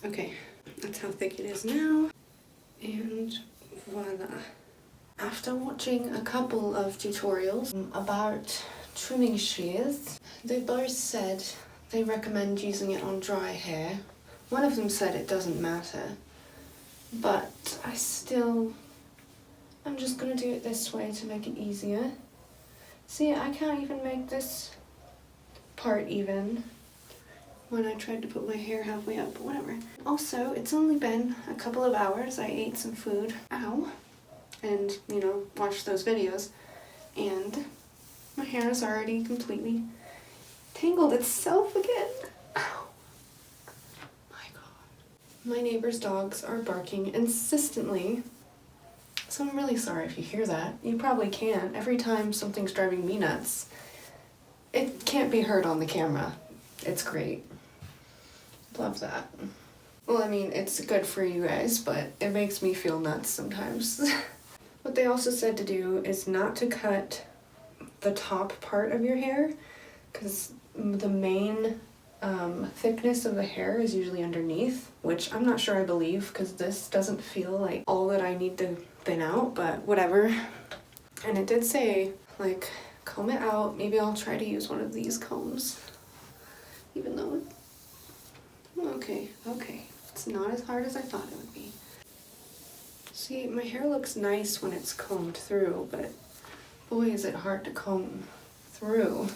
Okay, that's how thick it is now. And voila. After watching a couple of tutorials about trimming shears, they both said they recommend using it on dry hair. One of them said it doesn't matter, but I'm just gonna do it this way to make it easier. See, I can't even make this part even when I tried to put my hair halfway up, but whatever. Also, it's only been a couple of hours. I ate some food, ow, and, you know, watched those videos, and my hair is already completely tangled itself again. Ow. My God. My neighbor's dogs are barking insistently, so I'm really sorry if you hear that. You probably can. Every time something's driving me nuts, it can't be heard on the camera. It's great. Love that. Well, I mean, it's good for you guys, but it makes me feel nuts sometimes. What they also said to do is not to cut the top part of your hair, because the main thickness of the hair is usually underneath, which I'm not sure I believe, because this doesn't feel like all that I need to thin out, but whatever. And it did say, like, comb it out. Maybe I'll try to use one of these combs, even though okay, it's not as hard as I thought it would be. See, my hair looks nice when it's combed through, but boy, is it hard to comb through.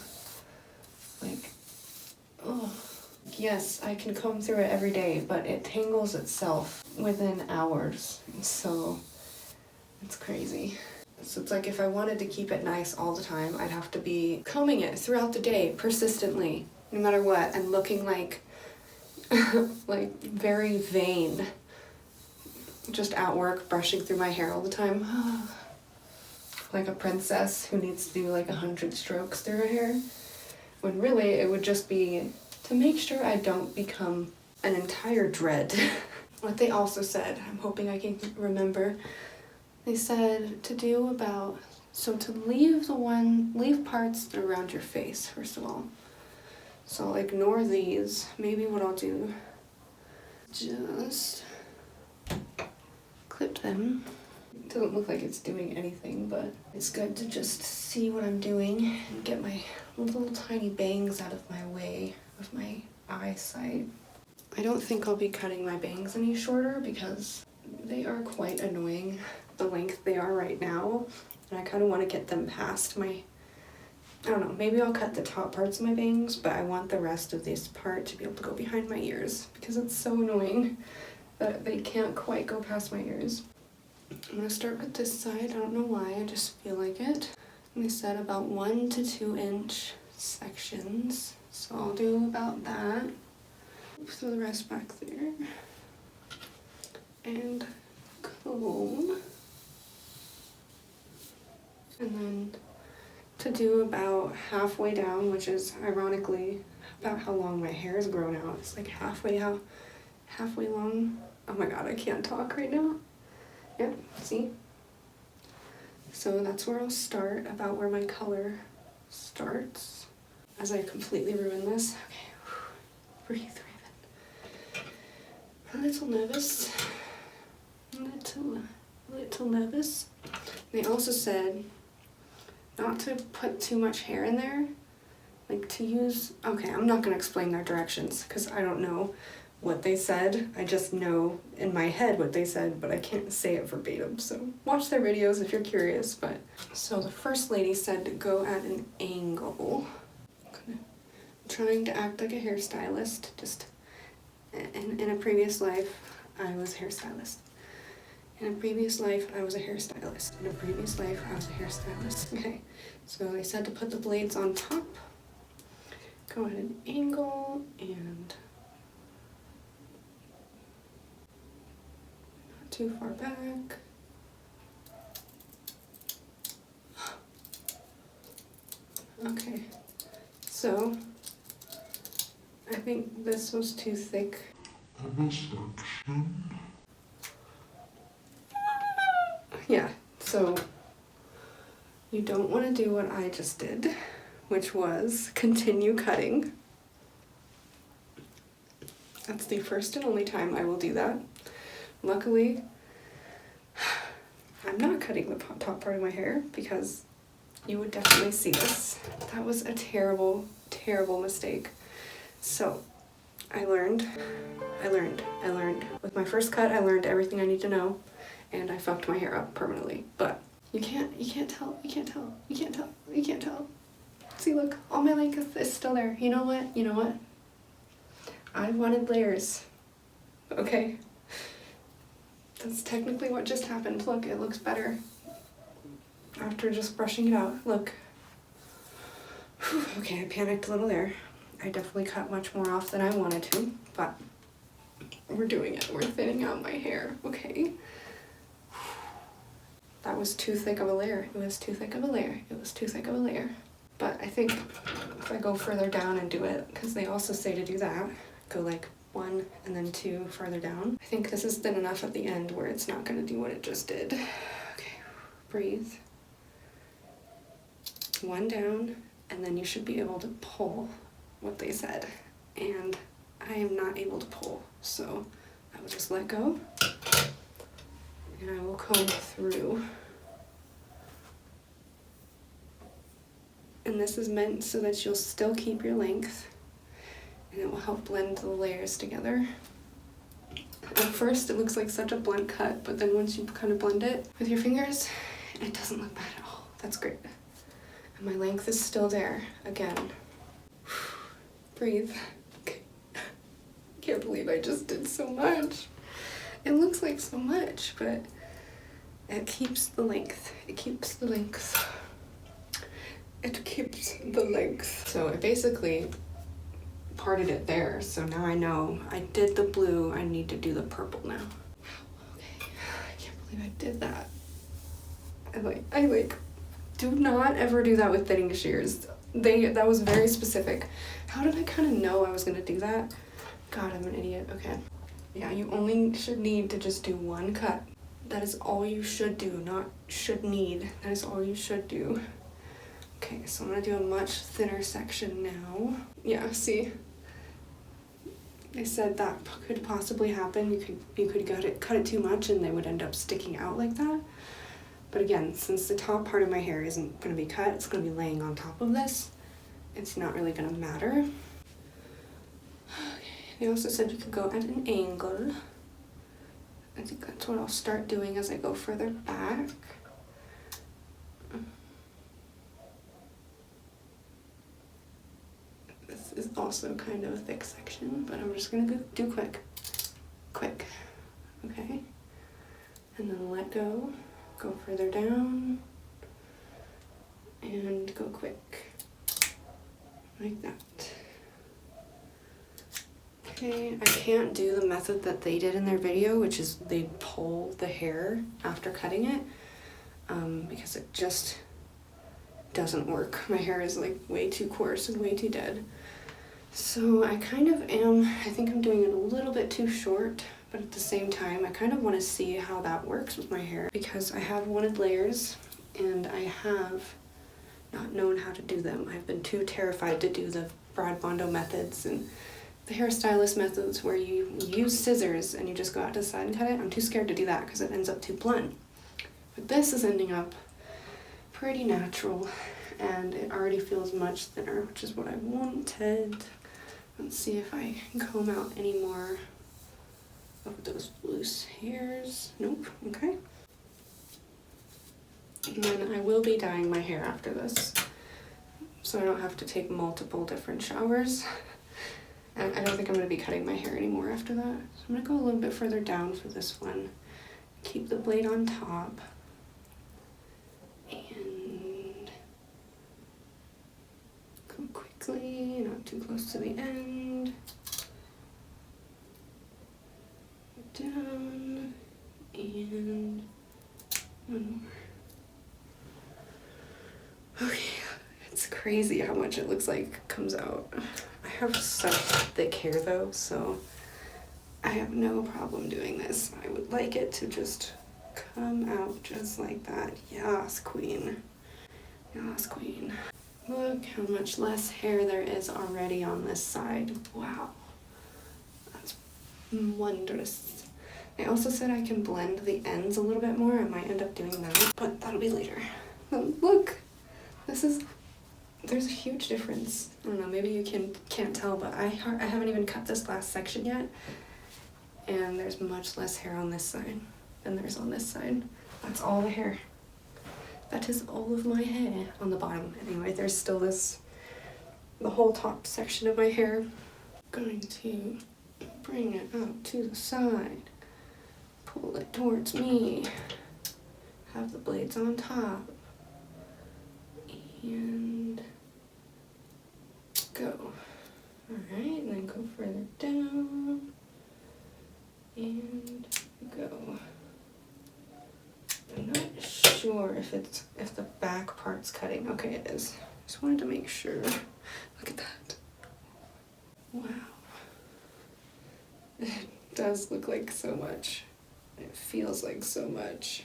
Like, oh, yes, I can comb through it every day, but it tangles itself within hours, so it's crazy. So it's like if I wanted to keep it nice all the time, I'd have to be combing it throughout the day, persistently, no matter what, and looking like like very vain, just at work brushing through my hair all the time. Like a princess who needs to do like 100 strokes through her hair, when really it would just be to make sure I don't become an entire dread. What they also said, I'm hoping I can remember, they said to do about, so to leave parts that are around your face, first of all. So I'll ignore these. Maybe what I'll do, just clip them. It doesn't look like it's doing anything, but it's good to just see what I'm doing and get my little tiny bangs out of my way of my eyesight. I don't think I'll be cutting my bangs any shorter because they are quite annoying the length they are right now, and I kind of want to get them past my, I don't know, maybe I'll cut the top parts of my bangs, but I want the rest of this part to be able to go behind my ears because it's so annoying that they can't quite go past my ears. I'm gonna start with this side. I don't know why, I just feel like it. And they said about 1 to 2 inch sections, so I'll do about that. Throw the rest back there. And comb. And then to do about halfway down, which is ironically about how long my hair has grown out. It's like halfway long. Oh my God, I can't talk right now. Yep, see? So that's where I'll start, about where my color starts. As I completely ruin this. Okay, breathe, Raven. A little nervous. A little nervous. They also said not to put too much hair in there, like to use, okay, I'm not gonna explain their directions because I don't know what they said. I just know in my head what they said, but I can't say it verbatim, so watch their videos if you're curious. But so the first lady said to go at an angle. I'm trying to act like a hairstylist, just in a previous life I was a hairstylist. In a previous life, I was a hairstylist. In a previous life, I was a hairstylist. Okay, so they said to put the blades on top, go at an angle, and not too far back. Okay, so I think this was too thick. Yeah, so you don't want to do what I just did, which was continue cutting. That's the first and only time I will do that. Luckily, I'm not cutting the top part of my hair because you would definitely see this. That was a terrible, terrible mistake. So I learned. With my first cut, I learned everything I need to know, and I fucked my hair up permanently. But you can't tell. See, look, all my length is still there. You know what? I wanted layers, okay? That's technically what just happened. Look, it looks better after just brushing it out. Look. Whew, okay, I panicked a little there. I definitely cut much more off than I wanted to, but we're doing it. We're thinning out my hair, okay? That was too thick of a layer. It was too thick of a layer. But I think if I go further down and do it, because they also say to do that, go like 1 and then 2 further down. I think this is thin enough at the end where it's not gonna do what it just did. Okay, breathe. 1 down, and then you should be able to pull what they said. And I am not able to pull, so I will just let go. And I will comb through. And this is meant so that you'll still keep your length, and it will help blend the layers together. At first it looks like such a blunt cut, but then once you kind of blend it with your fingers, it doesn't look bad at all. That's great. And my length is still there, again. Breathe. Okay. Can't believe I just did so much. It looks like so much, but it keeps the length. It keeps the length. It keeps the length. So I basically parted it there, so now I know I did the blue, I need to do the purple now. Okay, I can't believe I did that. I like do not ever do that with thinning shears. That was very specific. How did I kind of know I was gonna do that? God, I'm an idiot. Okay. Yeah, you only should need to just do 1 cut. That is all you should do, not should need. That is all you should do. Okay, so I'm gonna do a much thinner section now. Yeah, see? They said that could possibly happen. You could cut it too much and they would end up sticking out like that. But again, since the top part of my hair isn't gonna be cut, it's gonna be laying on top of this. It's not really gonna matter. Okay, they also said you could go at an angle. I think that's what I'll start doing as I go further back. This is also kind of a thick section, but I'm just gonna do quick, okay? And then let go further down, and go quick, like that. Okay, I can't do the method that they did in their video, which is they pull the hair after cutting it, because it just doesn't work. My hair is like way too coarse and way too dead. So I kind of I think I'm doing it a little bit too short, but at the same time, I kind of want to see how that works with my hair, because I have wanted layers and I have not known how to do them. I've been too terrified to do the broad mondo methods and the hairstylist methods where you use scissors and you just go out to the side and cut it. I'm too scared to do that because it ends up too blunt. But this is ending up pretty natural and it already feels much thinner, which is what I wanted. Let's see if I can comb out any more of those loose hairs. Nope, okay. And then I will be dyeing my hair after this, so I don't have to take multiple different showers. And I don't think I'm going to be cutting my hair anymore after that. So I'm going to go a little bit further down for this one. Keep the blade on top. And go quickly, not too close to the end. Down. And one more. Okay, it's crazy how much it looks like comes out. I have such thick hair though, so I have no problem doing this. I would like it to just come out just like that. Yes, queen. Yes, queen. Look how much less hair there is already on this side. Wow. That's wondrous. I also said I can blend the ends a little bit more. I might end up doing that, but that'll be later. Look, there's a huge difference. I don't know, maybe you can't tell, but I haven't even cut this last section yet, and there's much less hair on this side than there's on this side. That's all the hair. That is all of my hair on the bottom. Anyway, there's still the whole top section of my hair. Going to bring it out to the side, pull it towards me, have the blades on top, and go. Alright, and then go further down, and go. I'm not sure if the back part's cutting. Okay, it is. Just wanted to make sure. Look at that. Wow. It does look like so much. It feels like so much.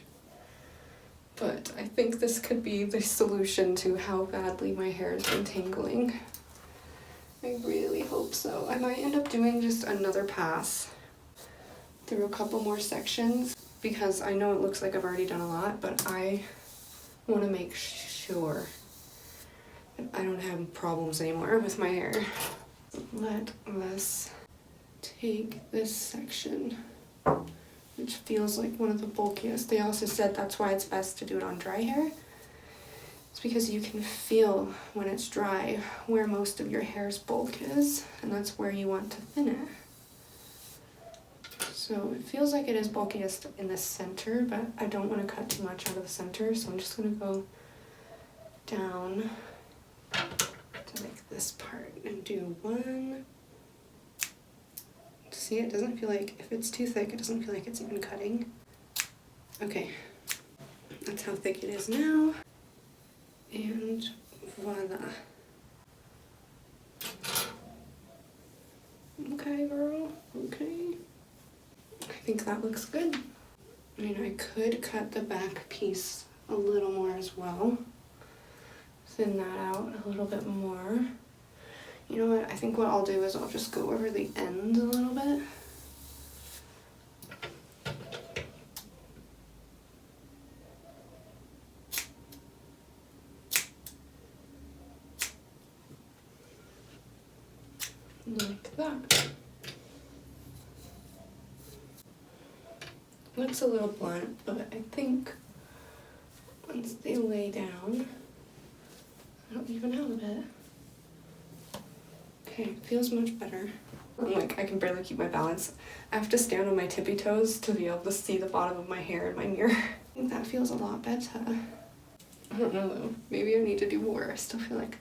But I think this could be the solution to how badly my hair has been tangling. I really hope so. I might end up doing just another pass through a couple more sections, because I know it looks like I've already done a lot, but I want to make sure that I don't have problems anymore with my hair. Let us take this section, which feels like one of the bulkiest. They also said that's why it's best to do it on dry hair. It's because you can feel when it's dry where most of your hair's bulk is, and that's where you want to thin it. So it feels like it is bulkiest in the center, but I don't want to cut too much out of the center, so I'm just going to go down to like this part and do one. See, it doesn't feel like, if it's too thick, it doesn't feel like it's even cutting. Okay, that's how thick it is now. And voila. Okay, girl, okay. I think that looks good. I mean, I could cut the back piece a little more as well. Thin that out a little bit more. You know what, I think what I'll do is I'll just go over the ends a little bit. Like that. Looks a little blunt, but I think once they lay down, it'll even out a bit. Okay, feels much better. I'm like, I can barely keep my balance. I have to stand on my tippy toes to be able to see the bottom of my hair in my mirror. I think that feels a lot better. I don't know though, maybe I need to do more. I still feel like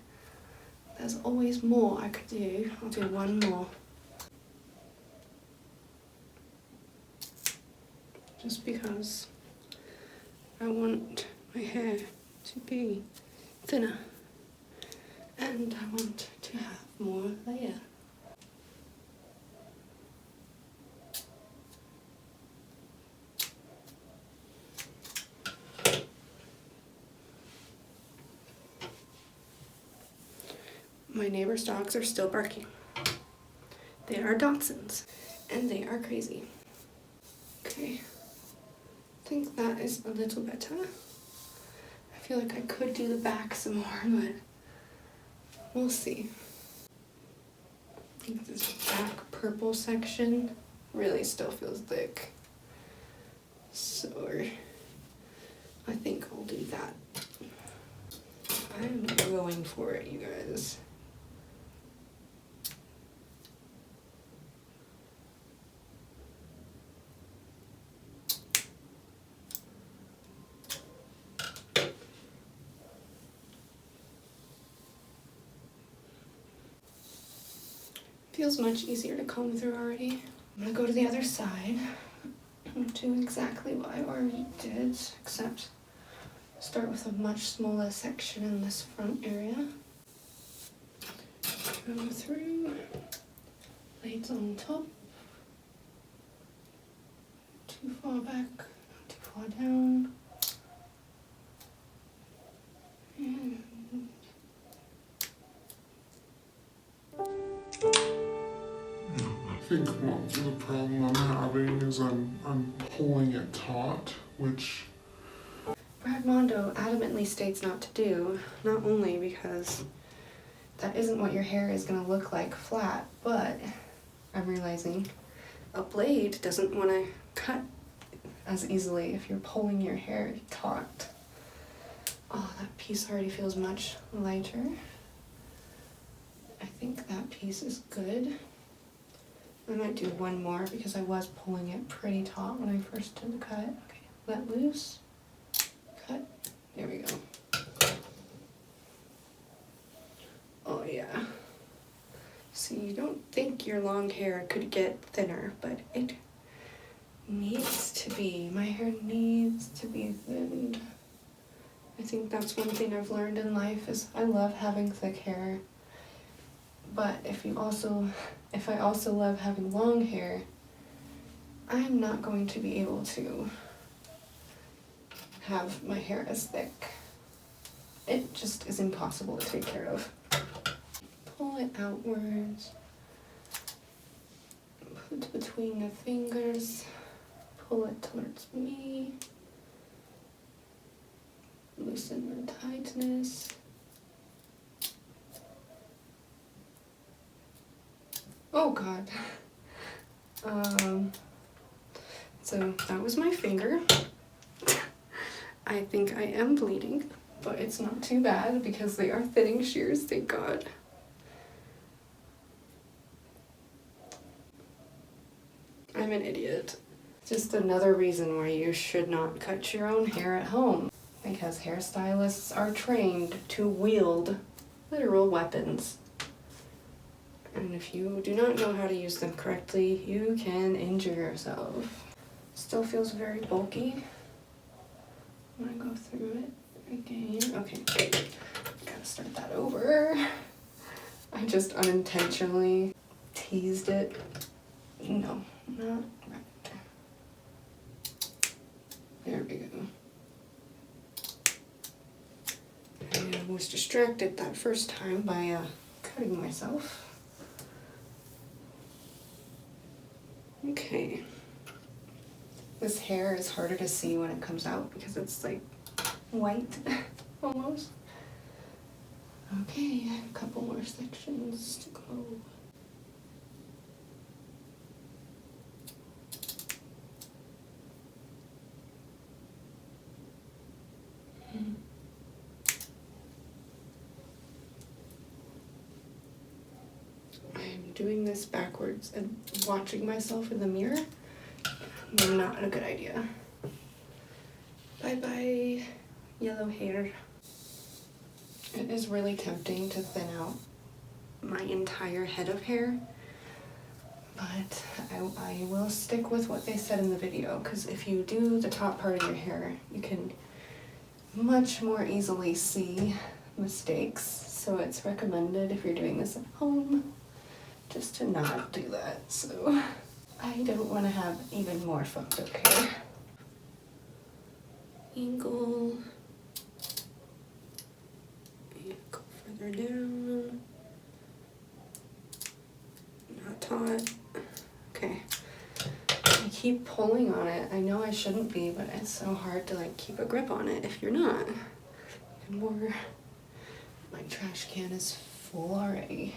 there's always more I could do. I'll do one more. Just because I want my hair to be thinner and I want to have more layer. My neighbor's dogs are still barking. They are Dachshunds and they are crazy. Okay. I think that is a little better. I feel like I could do the back some more, but we'll see. I think this back purple section really still feels thick. So I think I'll do that. I'm going for it, you guys. Feels much easier to comb through already. I'm gonna go to the other side and do exactly what I already did, except start with a much smaller section in this front area. Go through, blades on top, too far back, not too far down. And think the problem I'm having is I'm pulling it taut, which Brad Mondo adamantly states not to do, not only because that isn't what your hair is going to look like flat, but I'm realizing a blade doesn't want to cut as easily if you're pulling your hair taut. Oh, that piece already feels much lighter. I think that piece is good. I might do one more because I was pulling it pretty taut when I first did the cut. Okay, let loose, cut, there we go. Oh yeah. So you don't think your long hair could get thinner, but it needs to be. My hair needs to be thinned. I think that's one thing I've learned in life is I love having thick hair. But if I also love having long hair, I'm not going to be able to have my hair as thick. It just is impossible to take care of. Pull it outwards. Put between the fingers. Pull it towards me. Loosen the tightness. Oh God. So that was my finger. I think I am bleeding, but it's not too bad because they are thinning shears, thank God. I'm an idiot. Just another reason why you should not cut your own hair at home, because hairstylists are trained to wield literal weapons. And if you do not know how to use them correctly, you can injure yourself. Still feels very bulky. I'm gonna go through it again. Okay, gotta start that over. I just unintentionally teased it. No, not right. There we go. I was distracted that first time by cutting myself. Okay. This hair is harder to see when it comes out because it's like white almost. Okay, a couple more sections to go. I'm doing this backwards and watching myself in the mirror. Not a good idea. Bye bye, yellow hair. It is really tempting to thin out my entire head of hair, but I will stick with what they said in the video, because if you do the top part of your hair, you can much more easily see mistakes. So it's recommended if you're doing this at home, just to not do that. So I don't want to have even more fucked up hair. Angle. And go further down. Not taut. Okay. I keep pulling on it. I know I shouldn't be, but it's so hard to like keep a grip on it if you're not. And more. My trash can is full already.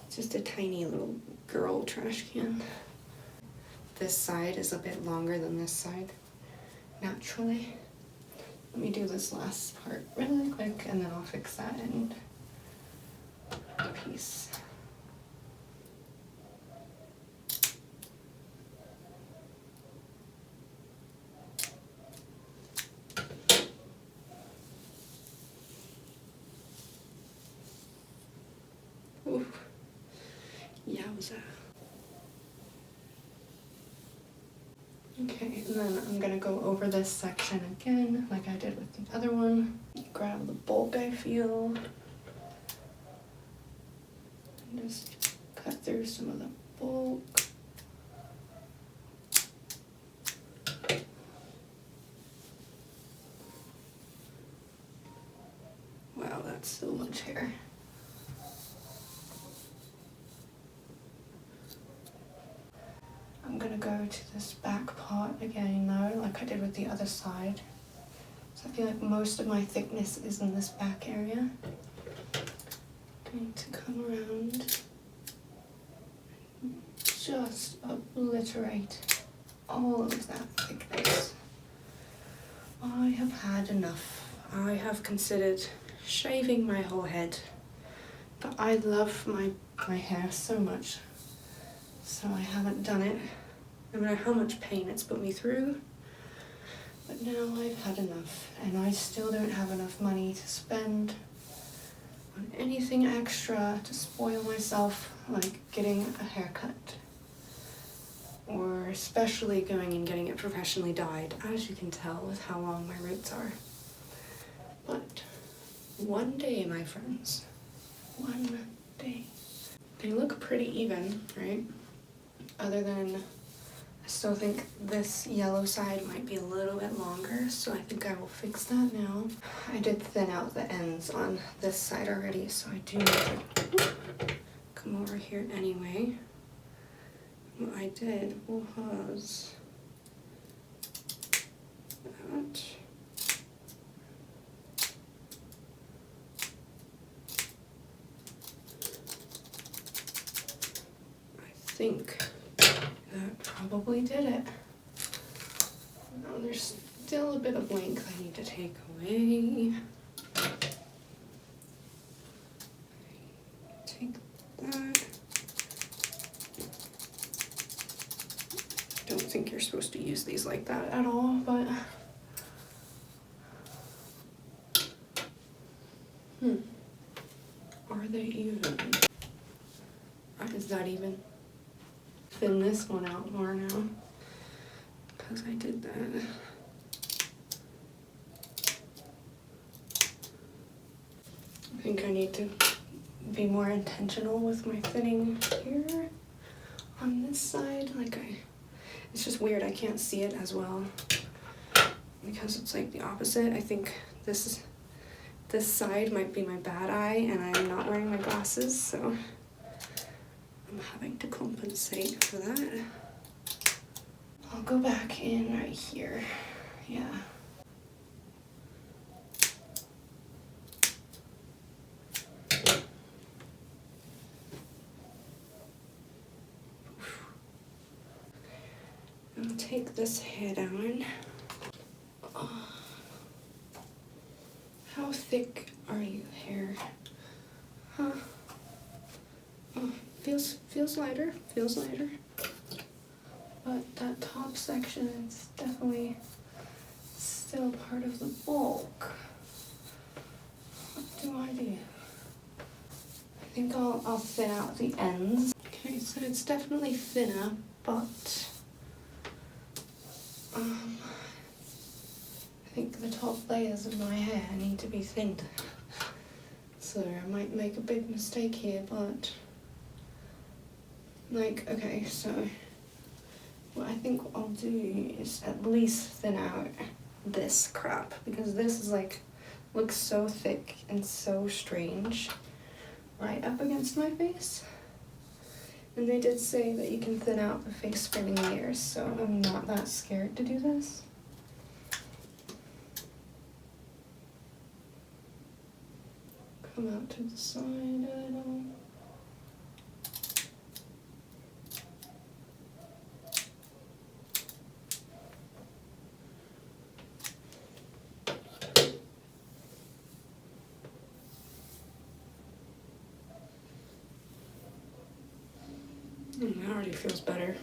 It's just a tiny little girl trash can. This side is a bit longer than this side, naturally. Let me do this last part really quick and then I'll fix that in a piece. Oof. Yowza. Okay, and then I'm gonna go over this section again, like I did with the other one. Grab the bulk I feel. And just cut through some of the bulk. Wow, that's so much hair. go to this back part again though, like I did with the other side. So I feel like most of my thickness is in this back area. Going to come around, just obliterate all of that thickness. I have had enough. I have considered shaving my whole head, but I love my hair so much, so I haven't done it. No matter how much pain it's put me through, but now I've had enough, and I still don't have enough money to spend on anything extra to spoil myself, like getting a haircut, or especially going and getting it professionally dyed, as you can tell with how long my roots are. But one day, my friends, one day. They look pretty even, right? Other than, I still think this yellow side might be a little bit longer, so I think I will fix that now. I did thin out the ends on this side already, so I do need to come over here anyway. What I did was that. I think that probably did it. Now there's still a bit of length I need to take away. Take that. Don't think you're supposed to use these like that at all, but are they even? Is that even? Thin this one out more now, because I did that. I think I need to be more intentional with my thinning here on this side. It's just weird, I can't see it as well because it's like the opposite. I think this side might be my bad eye, and I'm not wearing my glasses, so I'm having to compensate for that. I'll go back in right here. Yeah. I'll take this head on. How thick are you here? Huh? Oh, feels lighter, but that top section is definitely still part of the bulk. What do I do? I think I'll thin out the ends. Okay, so it's definitely thinner, but I think the top layers of my hair need to be thinned. So I might make a big mistake here, but okay, so what I think I'll do is at least thin out this crap, because this is looks so thick and so strange right up against my face. And they did say that you can thin out the face for many years, so I'm not that scared to do this. Come out to the side a little. That already feels better.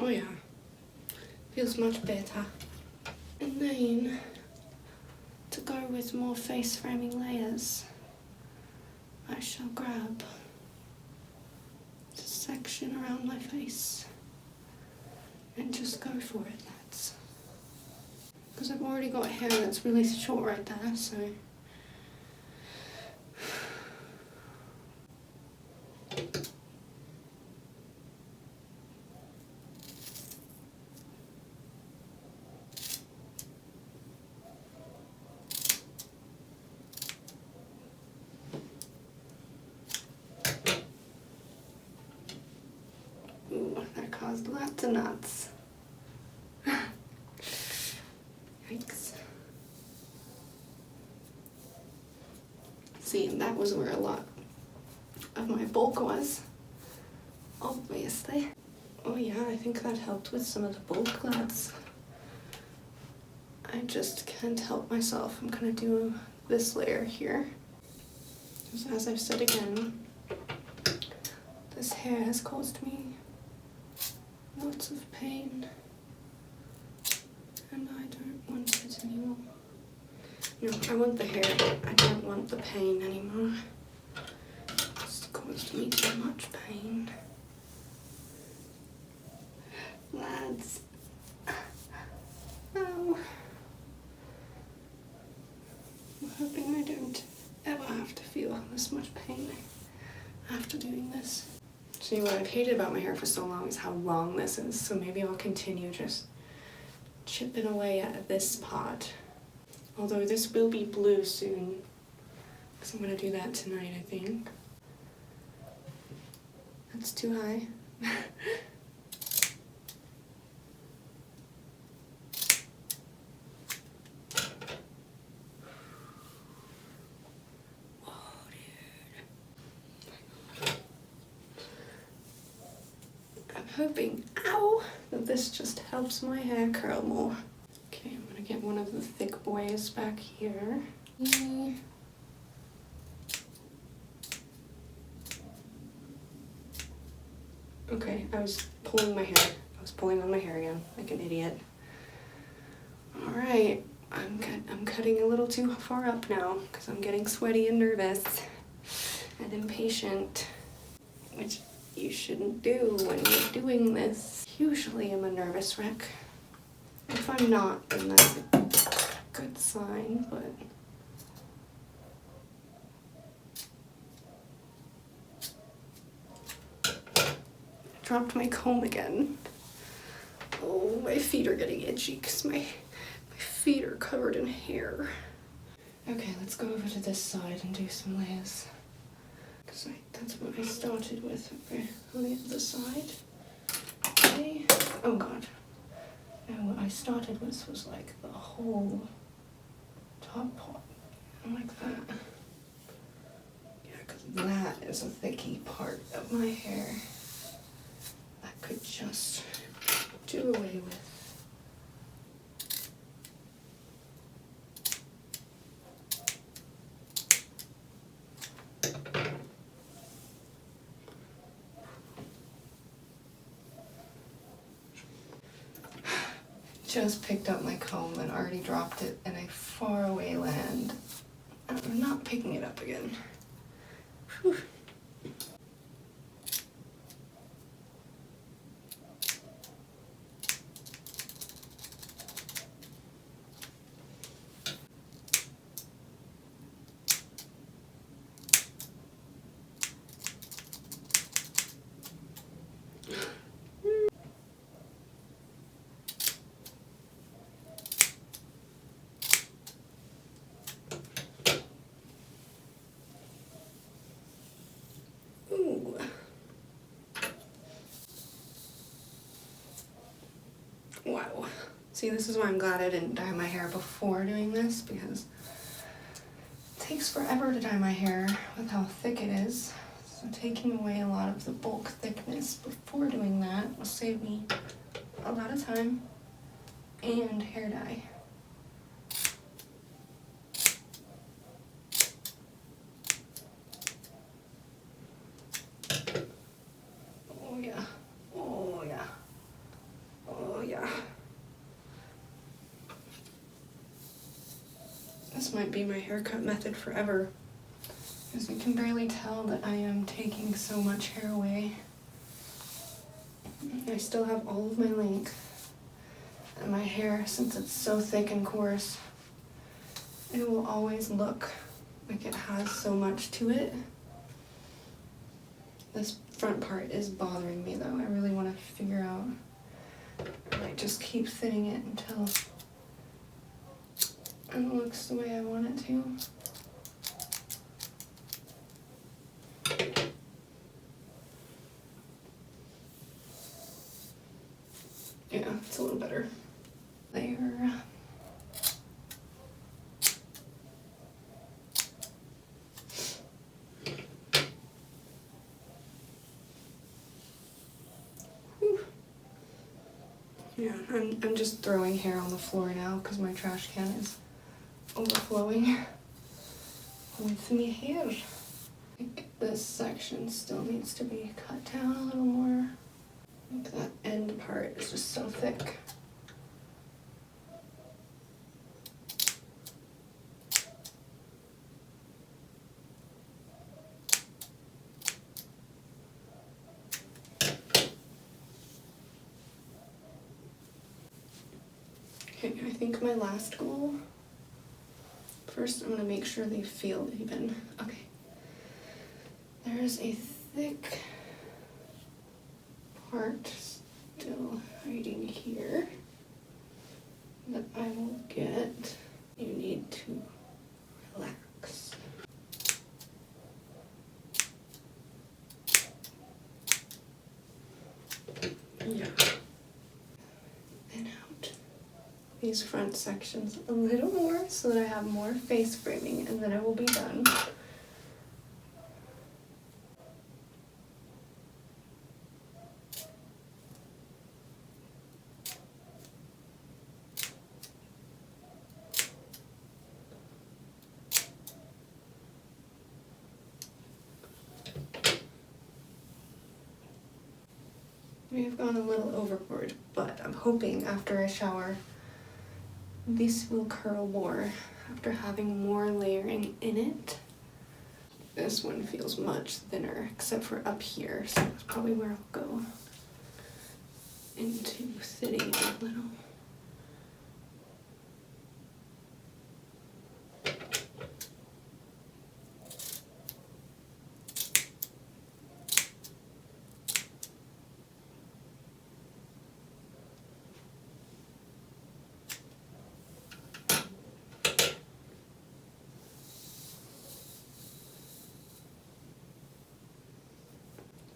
Oh yeah, feels much better. And then, to go with more face framing layers, I shall grab this section around my face and just go for it, lads. Because I've already got hair that's really short right there, so. Lots of knots. Yikes. See, that was where a lot of my bulk was, obviously. Oh yeah, I think that helped with some of the bulk glads. I just can't help myself. I'm gonna do this layer here. Just as I've said again, this hair has caused me lots of pain, and I don't want it anymore. No, I want the hair. I don't want the pain anymore. It's caused me too much pain. Lads. Oh. I'm hoping I don't ever have to feel this much pain after doing this. See, what I've hated about my hair for so long is how long this is, so maybe I'll continue just chipping away at this part. Although this will be blue soon, because I'm going to do that tonight, I think. That's too high. Hoping, ow, that this just helps my hair curl more. Okay, I'm gonna get one of the thick boys back here. Okay, I was pulling my hair. I was pulling on my hair again, like an idiot. Alright, I'm cutting a little too far up now, because I'm getting sweaty and nervous and impatient, which you shouldn't do when you're doing this. Usually I'm a nervous wreck. If I'm not, then that's a good sign, but... I dropped my comb again. Oh, my feet are getting itchy because my feet are covered in hair. Okay, let's go over to this side and do some layers. Because that's what I started with on the other side. Okay. Oh god. No, what I started with was like the whole top part. Like that. Yeah, because that is a thicky part of my hair I could just do away with. Just picked up my comb and already dropped it in a faraway land. And I'm not picking it up again. Whew. Wow. See, this is why I'm glad I didn't dye my hair before doing this, because it takes forever to dye my hair with how thick it is. So taking away a lot of the bulk thickness before doing that will save me a lot of time and hair dye. Oh yeah. Oh yeah. Oh yeah. This might be my haircut method forever, because you can barely tell that I am taking so much hair away. I still have all of my length, and my hair, since it's so thick and coarse, it will always look like it has so much to it. This front part is bothering me though. I really want to figure out, I might just keep thinning it until it looks the way I want it to. It's a little better. There. Yeah, I'm just throwing hair on the floor now because my trash can is overflowing with me hair. I think this section still needs to be cut down a little more. I think that end part is just so thick. Okay, I think my last goal, first I'm gonna make sure they feel even. Okay. There's a thick part still hiding here that I will get. You need to relax. Yeah. And out these front sections a little more so that I have more face framing, and then I will be done. We've gone a little overboard, but I'm hoping after I shower, this will curl more after having more layering in it. This one feels much thinner, except for up here, so that's probably where I'll go into thinning a little.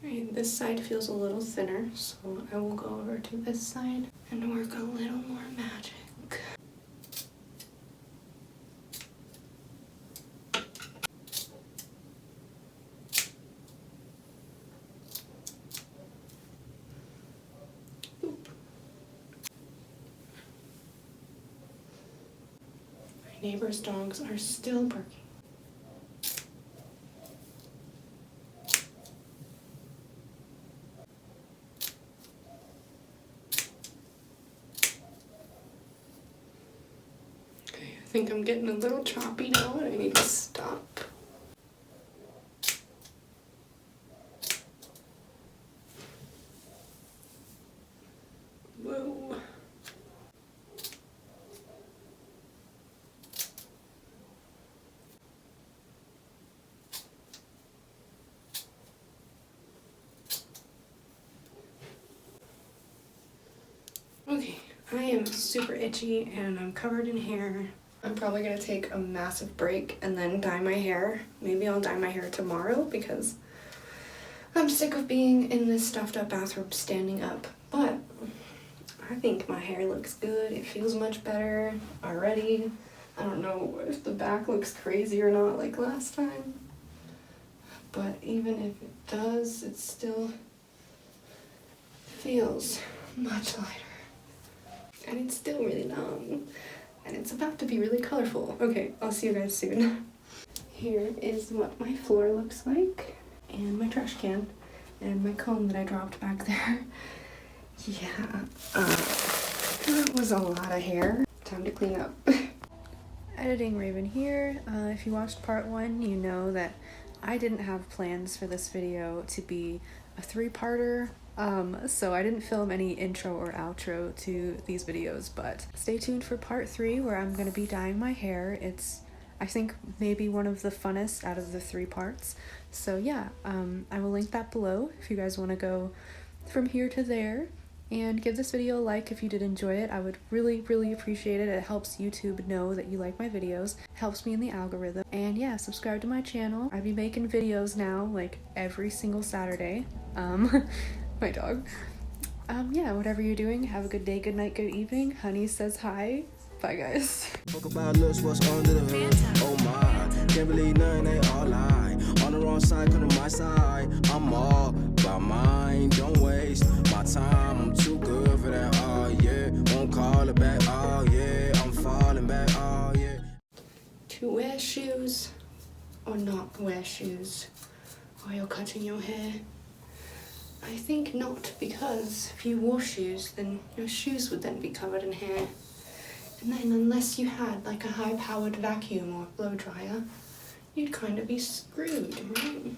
Right, this side feels a little thinner, so I will go over to this side and work a little more magic. Oop. My neighbor's dogs are still barking. I think I'm getting a little choppy now and I need to stop. Whoa. Okay, I am super itchy and I'm covered in hair. I'm probably gonna take a massive break and then dye my hair. Maybe I'll dye my hair tomorrow because I'm sick of being in this stuffed up bathroom standing up. But I think my hair looks good. It feels much better already. I don't know if the back looks crazy or not like last time. But even if it does, it still feels much lighter. And it's still really long. And it's about to be really colorful. Okay, I'll see you guys soon. Here is what my floor looks like, and my trash can, and my comb that I dropped back there. Yeah, that was a lot of hair. Time to clean up. Editing Raven here. If you watched part 1, you know that I didn't have plans for this video to be a 3-parter. So I didn't film any intro or outro to these videos, but stay tuned for part 3 where I'm gonna be dyeing my hair. It's, I think, maybe one of the funnest out of the 3 parts. So yeah, I will link that below if you guys want to go from here to there. And give this video a like if you did enjoy it. I would really, really appreciate it. It helps YouTube know that you like my videos, helps me in the algorithm. And yeah, subscribe to my channel. I'll be making videos now, like every single Saturday. My dog. Yeah, whatever you're doing, have a good day, good night, good evening. Honey says hi. Bye, guys. Talk about looks, what's under the hood. Oh my, can't believe nothing, they all lie. On the wrong side, come to my side. I'm all about mine, don't waste my time. I'm too good for that, oh yeah. Won't call it back, oh yeah. I'm falling back, oh yeah. To wear shoes or not wear shoes while you're cutting your hair? I think not, because if you wore shoes, then your shoes would then be covered in hair. And then unless you had like a high-powered vacuum or blow dryer, you'd kind of be screwed, right?